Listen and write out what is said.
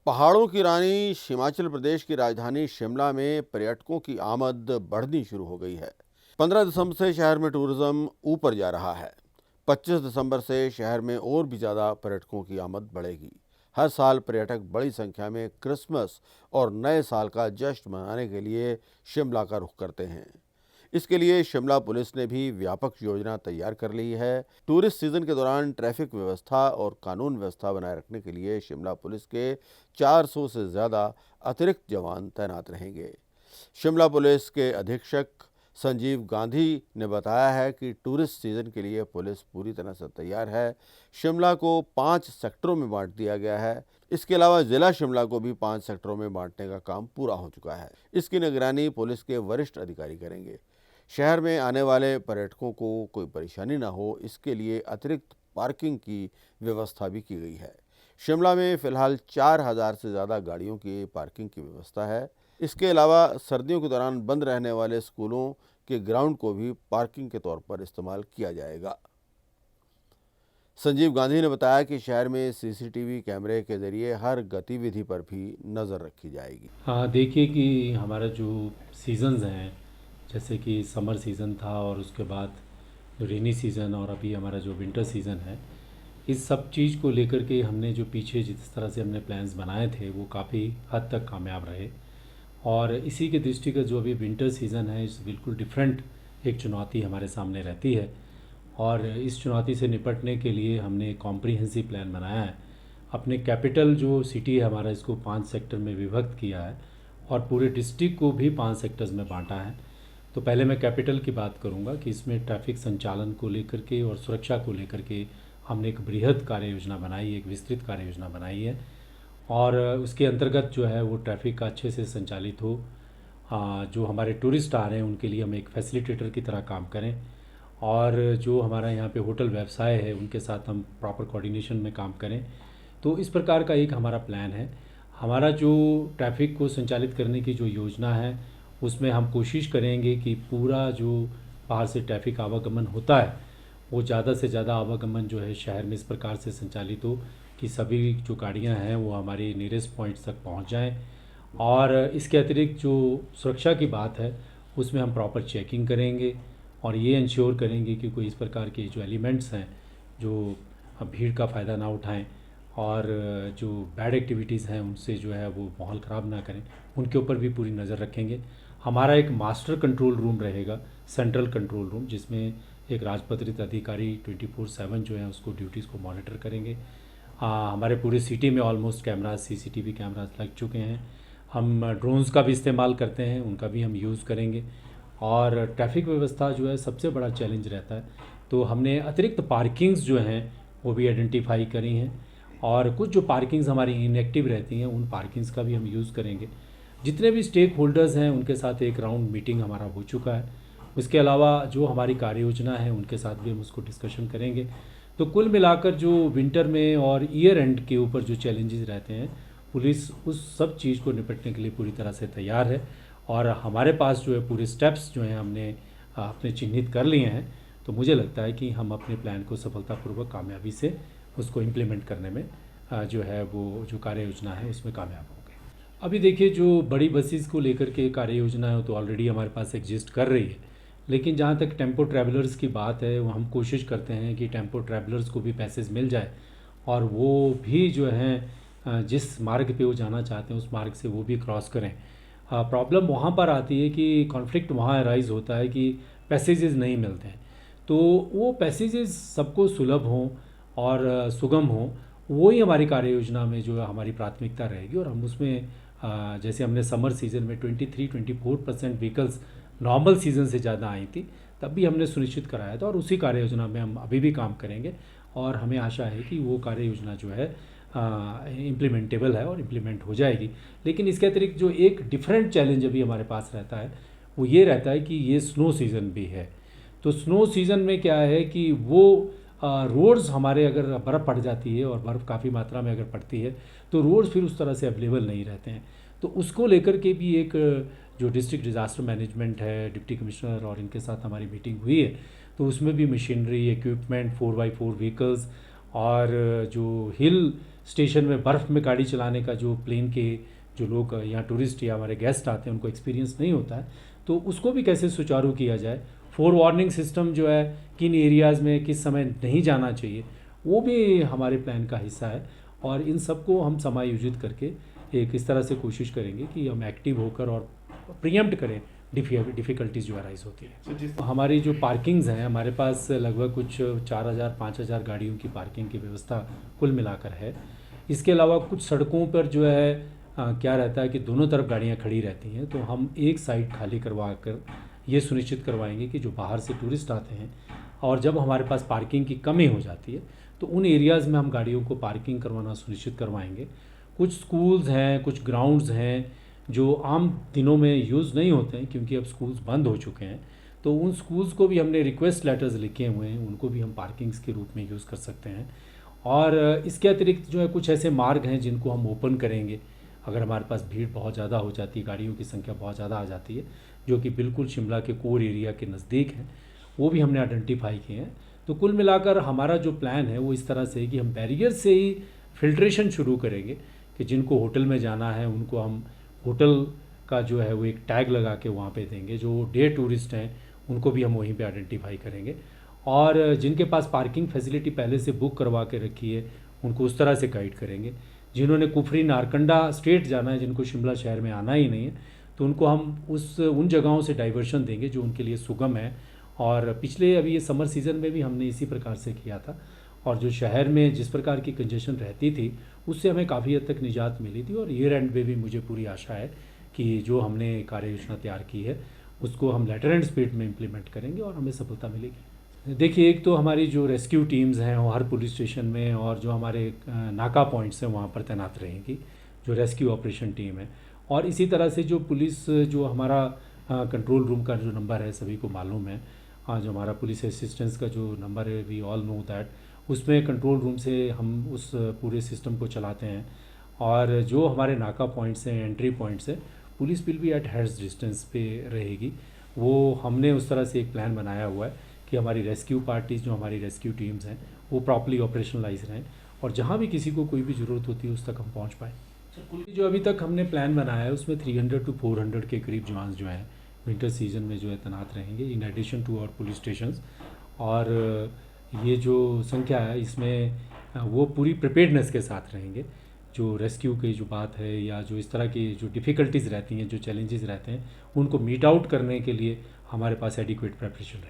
पहाड़ों की रानी हिमाचल प्रदेश की राजधानी शिमला में पर्यटकों की आमद बढ़नी शुरू हो गई है। 15 दिसंबर से शहर में टूरिज्म ऊपर जा रहा है। 25 दिसंबर से शहर में और भी ज़्यादा पर्यटकों की आमद बढ़ेगी। हर साल पर्यटक बड़ी संख्या में क्रिसमस और नए साल का जश्न मनाने के लिए शिमला का रुख करते हैं। इसके लिए शिमला पुलिस ने भी व्यापक योजना तैयार कर ली है। टूरिस्ट सीजन के दौरान ट्रैफिक व्यवस्था और कानून व्यवस्था बनाए रखने के लिए शिमला पुलिस के 400 से ज़्यादा अतिरिक्त जवान तैनात रहेंगे। शिमला पुलिस के अधीक्षक संजीव गांधी ने बताया है कि टूरिस्ट सीजन के लिए पुलिस पूरी तरह से तैयार है। शिमला को 5 सेक्टरों में बांट दिया गया है। इसके अलावा जिला शिमला को भी 5 सेक्टरों में बांटने का काम पूरा हो चुका है। इसकी निगरानी पुलिस के वरिष्ठ अधिकारी करेंगे। शहर में आने वाले पर्यटकों को कोई परेशानी न हो, इसके लिए अतिरिक्त पार्किंग की व्यवस्था भी की गई है। शिमला में फिलहाल 4000 से ज़्यादा गाड़ियों की पार्किंग की व्यवस्था है। इसके अलावा सर्दियों के दौरान बंद रहने वाले स्कूलों के ग्राउंड को भी पार्किंग के तौर पर इस्तेमाल किया जाएगा। संजीव गांधी ने बताया कि शहर में सीसीटीवी कैमरे के जरिए हर गतिविधि पर भी नज़र रखी जाएगी। हाँ, देखिए कि हमारा जो सीज़न्स हैं, जैसे कि समर सीज़न था और उसके बाद रेनी सीज़न और अभी हमारा जो विंटर सीज़न है, इस सब चीज़ को लेकर के हमने जो पीछे जिस तरह से हमने प्लान्स बनाए थे वो काफ़ी हद तक कामयाब रहे। और इसी के दृष्टिगत जो अभी विंटर सीज़न है, इस बिल्कुल डिफरेंट एक चुनौती हमारे सामने रहती है और इस चुनौती से निपटने के लिए हमने एक कॉम्प्रिहेंसिव प्लान बनाया है। अपने कैपिटल जो सिटी है हमारा, इसको 5 सेक्टर में विभक्त किया है और पूरे डिस्ट्रिक्ट को भी 5 सेक्टर्स में बांटा है। तो पहले मैं कैपिटल की बात करूंगा कि इसमें ट्रैफिक संचालन को लेकर के और सुरक्षा को लेकर के हमने एक बृहद कार्य योजना बनाई, एक विस्तृत कार्य योजना बनाई है और उसके अंतर्गत जो है वो ट्रैफिक का अच्छे से संचालित हो। जो हमारे टूरिस्ट आ रहे हैं उनके लिए हम एक फैसिलिटेटर की तरह काम करें और जो हमारा यहाँ पे होटल व्यवसाय है उनके साथ हम प्रॉपर कोऑर्डिनेशन में काम करें। तो इस प्रकार का एक हमारा प्लान है। हमारा जो ट्रैफिक को संचालित करने की जो योजना है उसमें हम कोशिश करेंगे कि पूरा जो बाहर से ट्रैफिक आवागमन होता है वो ज़्यादा से ज़्यादा आवागमन जो है शहर में इस प्रकार से संचालित हो कि सभी जो गाड़ियां हैं वो हमारे नियरेस्ट पॉइंट्स तक पहुंच जाएं। और इसके अतिरिक्त जो सुरक्षा की बात है उसमें हम प्रॉपर चेकिंग करेंगे और ये इंश्योर करेंगे कि कोई इस प्रकार के जो एलिमेंट्स हैं जो भीड़ का फ़ायदा ना उठाएं और जो बैड एक्टिविटीज़ हैं उनसे जो है वो माहौल ख़राब ना करें, उनके ऊपर भी पूरी नज़र रखेंगे। हमारा एक मास्टर कंट्रोल रूम रहेगा, सेंट्रल कंट्रोल रूम, जिसमें एक राजपत्रित अधिकारी 24/7 जो है उसको ड्यूटीज़ को मॉनिटर करेंगे। हमारे पूरे सिटी में ऑलमोस्ट कैमराज, सीसीटीवी कैमराज लग चुके हैं। हम ड्रोन्स का भी इस्तेमाल करते हैं, उनका भी हम यूज़ करेंगे। और ट्रैफिक व्यवस्था जो है सबसे बड़ा चैलेंज रहता है, तो हमने अतिरिक्त पार्किंग्स जो हैं वो भी आइडेंटिफाई करी हैं और कुछ जो पार्किंग्स हमारी इनएक्टिव रहती हैं उन पार्किंग्स का भी हम यूज़ करेंगे। जितने भी स्टेक होल्डर्स हैं उनके साथ एक राउंड मीटिंग हमारा हो चुका है। उसके अलावा जो हमारी कार्य योजना है उनके साथ भी हम उसको डिस्कशन करेंगे। तो कुल मिलाकर जो विंटर में और ईयर एंड के ऊपर जो चैलेंजेस रहते हैं, पुलिस उस सब चीज़ को निपटने के लिए पूरी तरह से तैयार है और हमारे पास जो है पूरे स्टेप्स जो हैं हमने अपने चिन्हित कर लिए हैं। तो मुझे लगता है कि हम अपने प्लान को सफलतापूर्वक कामयाबी से उसको इम्प्लीमेंट करने में जो है वो जो कार्य योजना है उसमें कामयाब होंगे। अभी देखिए जो बड़ी बसेस को लेकर के कार्य योजना है तो ऑलरेडी हमारे पास एग्जिस्ट कर रही है, लेकिन जहाँ तक टेम्पो ट्रैवलर्स की बात है वो हम कोशिश करते हैं कि टेम्पो ट्रैवलर्स को भी पैसेज मिल जाए और वो भी जो हैं जिस मार्ग पे वो जाना चाहते हैं उस मार्ग से वो भी क्रॉस करें। प्रॉब्लम वहाँ पर आती है कि कॉन्फ्लिक्ट वहाँ अराइज़ होता है कि पैसेजेस नहीं मिलते हैं। तो वो पैसेजेस सबको सुलभ हों और सुगम हों, वो ही हमारी कार्य योजना में जो है हमारी प्राथमिकता रहेगी। और हम उसमें जैसे हमने समर सीज़न में 23-24% व्हीकल्स नॉर्मल सीज़न से ज़्यादा आई थी, तब भी हमने सुनिश्चित कराया था और उसी कार्य योजना में हम अभी भी काम करेंगे और हमें आशा है कि वो कार्य योजना जो है इम्प्लीमेंटेबल है और इम्प्लीमेंट हो जाएगी। लेकिन इसके अतिरिक्त जो एक डिफरेंट चैलेंज अभी हमारे पास रहता है वो ये रहता है कि ये स्नो सीज़न भी है। तो स्नो सीज़न में क्या है कि वो रोड्स हमारे अगर बर्फ़ पड़ जाती है और बर्फ़ काफ़ी मात्रा में अगर पड़ती है तो रोड्स फिर उस तरह से अवेलेबल नहीं रहते हैं। तो उसको लेकर के भी एक जो डिस्ट्रिक्ट डिज़ास्टर मैनेजमेंट है, डिप्टी कमिश्नर और इनके साथ हमारी मीटिंग हुई है, तो उसमें भी मशीनरी, इक्विपमेंट, 4x4 व्हीकल्स और जो हिल स्टेशन में बर्फ़ में गाड़ी चलाने का जो प्लेन के जो लोग यहाँ टूरिस्ट या हमारे गेस्ट आते हैं उनको एक्सपीरियंस नहीं होता है, तो उसको भी कैसे सुचारू किया जाए। फोर वार्निंग सिस्टम जो है, किन एरियाज़ में किस समय नहीं जाना चाहिए, वो भी हमारे प्लान का हिस्सा है। और इन सबको हम समायोजित करके एक इस तरह से कोशिश करेंगे कि हम एक्टिव होकर और प्रीएम्प्ट करें डिफ़िकल्टीज़ जो अराइज़ होती है। हमारी जो पार्किंग्स हैं, हमारे पास लगभग कुछ 4,000-5,000 गाड़ियों की पार्किंग की व्यवस्था कुल मिलाकर है। इसके अलावा कुछ सड़कों पर जो है क्या रहता है कि दोनों तरफ गाड़ियाँ खड़ी रहती हैं, तो हम एक साइड खाली करवा कर ये सुनिश्चित करवाएंगे कि जो बाहर से टूरिस्ट आते हैं और जब हमारे पास पार्किंग की कमी हो जाती है तो उन एरियाज़ में हम गाड़ियों को पार्किंग करवाना सुनिश्चित करवाएंगे। कुछ स्कूल्स हैं, कुछ ग्राउंड्स हैं जो आम दिनों में यूज़ नहीं होते हैं क्योंकि अब स्कूल्स बंद हो चुके हैं, तो उन स्कूल्स को भी हमने रिक्वेस्ट लेटर्स लिखे हुए हैं, उनको भी हम पार्किंग्स के रूप में यूज़ कर सकते हैं। और इसके अतिरिक्त जो है कुछ ऐसे मार्ग हैं जिनको हम ओपन करेंगे अगर हमारे पास भीड़ बहुत ज़्यादा हो जाती है, गाड़ियों की संख्या बहुत ज़्यादा आ जाती है, जो कि बिल्कुल शिमला के कोर एरिया के नज़दीक हैं, वो भी हमने आइडेंटिफाई किए हैं। तो कुल मिलाकर हमारा जो प्लान है वो इस तरह से है कि हम बैरियर से ही फिल्ट्रेशन शुरू करेंगे कि जिनको होटल में जाना है उनको हम होटल का जो है वो एक टैग लगा के वहाँ पे देंगे, जो डे टूरिस्ट हैं उनको भी हम वहीं पे आइडेंटिफाई करेंगे, और जिनके पास पार्किंग फैसिलिटी पहले से बुक करवा के रखी है उनको उस तरह से गाइड करेंगे। जिन्होंने कुफरी नारकंडा स्ट्रेट जाना है, जिनको शिमला शहर में आना ही नहीं है, तो उनको हम उन जगहों से डाइवर्शन देंगे जो उनके लिए सुगम है। और पिछले अभी ये समर सीज़न में भी हमने इसी प्रकार से किया था, और जो शहर में जिस प्रकार की कंजेशन रहती थी उससे हमें काफ़ी हद तक निजात मिली थी। और ईयर एंड में भी मुझे पूरी आशा है कि जो हमने कार्य योजना तैयार की है उसको हम लेटर एंड स्पीड में इम्प्लीमेंट करेंगे और हमें सफलता मिलेगी। देखिए, एक तो हमारी जो रेस्क्यू टीम्स हैं वो हर पुलिस स्टेशन में और जो हमारे नाका पॉइंट्स हैं वहाँ पर तैनात रहेंगी, जो रेस्क्यू ऑपरेशन टीम है। और इसी तरह से जो पुलिस जो हमारा कंट्रोल रूम का जो नंबर है सभी को मालूम है, जो हमारा पुलिस असिस्टेंस का जो नंबर है, वी ऑल नो दैट, उसमें कंट्रोल रूम से हम उस पूरे सिस्टम को चलाते हैं। और जो हमारे नाका पॉइंट्स हैं, एंट्री पॉइंट्स हैं, police will be at heads distance पे रहेगी। वो हमने उस तरह से एक प्लान बनाया हुआ है कि हमारी रेस्क्यू पार्टीज़, जो हमारी रेस्क्यू टीम्स हैं, वो प्रॉपर्ली ऑपरेशनलाइज रहें और जहाँ भी किसी को कोई भी ज़रूरत होती है उस तक हम पहुँच पाएँ। जो अभी तक हमने प्लान बनाया है उसमें 300 to 400 के करीब जवान जो हैं विंटर सीजन में जो है तैनात रहेंगे, इन एडिशन टू और पुलिस स्टेशंस। और ये जो संख्या है इसमें वो पूरी प्रिपेयर्डनेस के साथ रहेंगे। जो रेस्क्यू की जो बात है या जो इस तरह की जो डिफ़िकल्टीज़ रहती हैं, जो चैलेंजेस रहते हैं, उनको मीट आउट करने के लिए हमारे पास एडिक्वेट प्रिपरेशन है।